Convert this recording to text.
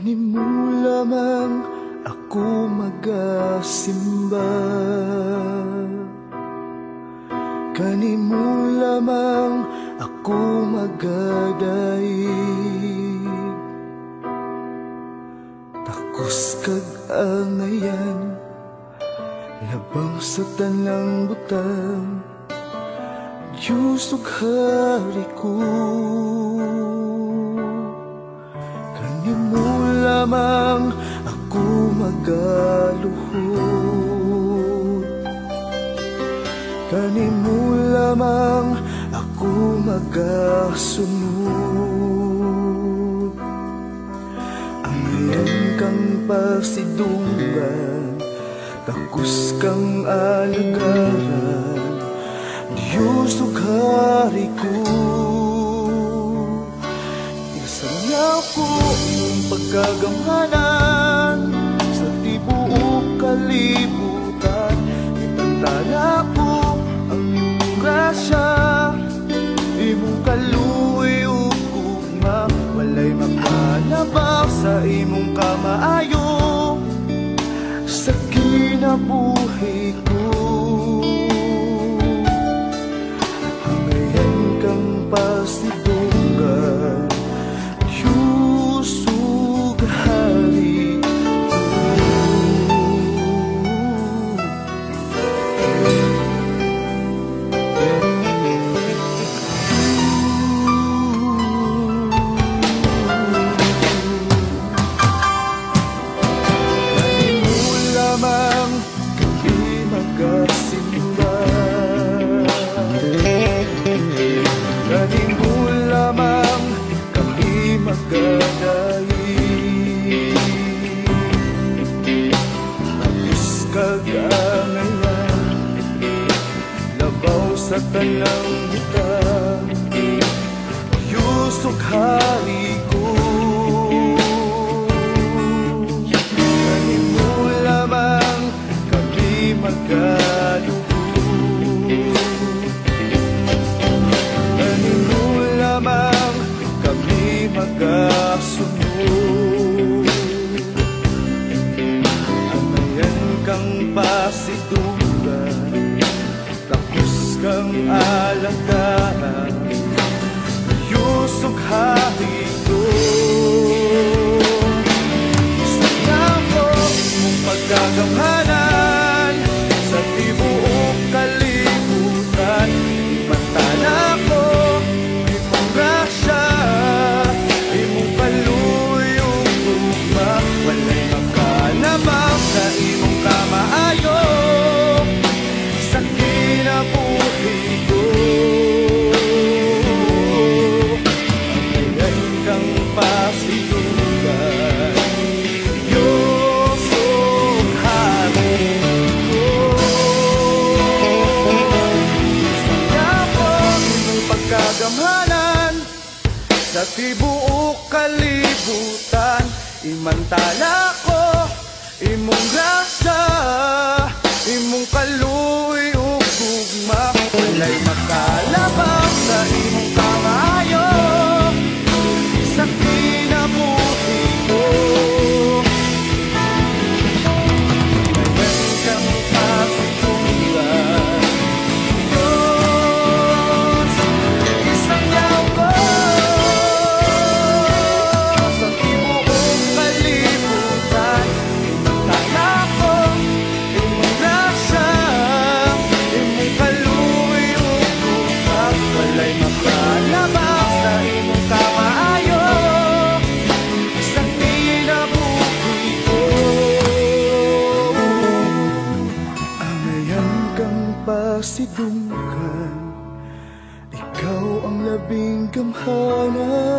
Kanimo lamang ako magasimba, kanimo lamang ako magadaig. Takos kag angayan, labang sa tanang butang, Diyos ug hari ko. Kanimo lamang ako magaluhod, kanimo lamang ako magasunod. Angayan kang pasidunggan, takos kang alagaran, Diyos ug hari ko. Isayaw ko ang pagkagamhanan sa tibuok kalibutan. Itantala ko ang iyong grasya, imong kaluoy ug gugma. Walay makalabaw sa imong kamaayo sa kinabuhi ko. Hangayan kang pasidunggan, Diyos ug hari ko. Kanimo lamang kami magasimba, kanimo lamang kami magadaig. Tapos kagangayan, labaw sa tanang butang, Diyos ug hari ko. Kanimo lamang kami magaluhod, kanimo lamang kami magasunod. Angayan kang pasidunggan, tapos kang alagaran, Diyos ug hari ko. Isayaw ko mong pagkagamhanan sa tibuok kalibutan. Imantala ko imong grasya, imong kaluoy ug gugma. Walay makalabaw sa imong kamaayo sa kinabuhi ko. Angayan kang pasidunggan, Diyos ug hari ko. Isayaw ko imong pagkagamhanan sa tibuok kalibutan. Imantala ko imong grasya, imong kaluoy ug gugma. Walay makalabaw sa imong kamaayo sa kinabuhi ko. Angayan kang pasidunggan, Diyos. Isayaw ko sa tibuok kalibutan. Imantala ko imong grasya, imong kaluoy ug gugma. Walay makalabaw sa imong kamaayo sa kinabuhi ko. Angayan kang pasidunggan, ikaw ang labing gamhanan.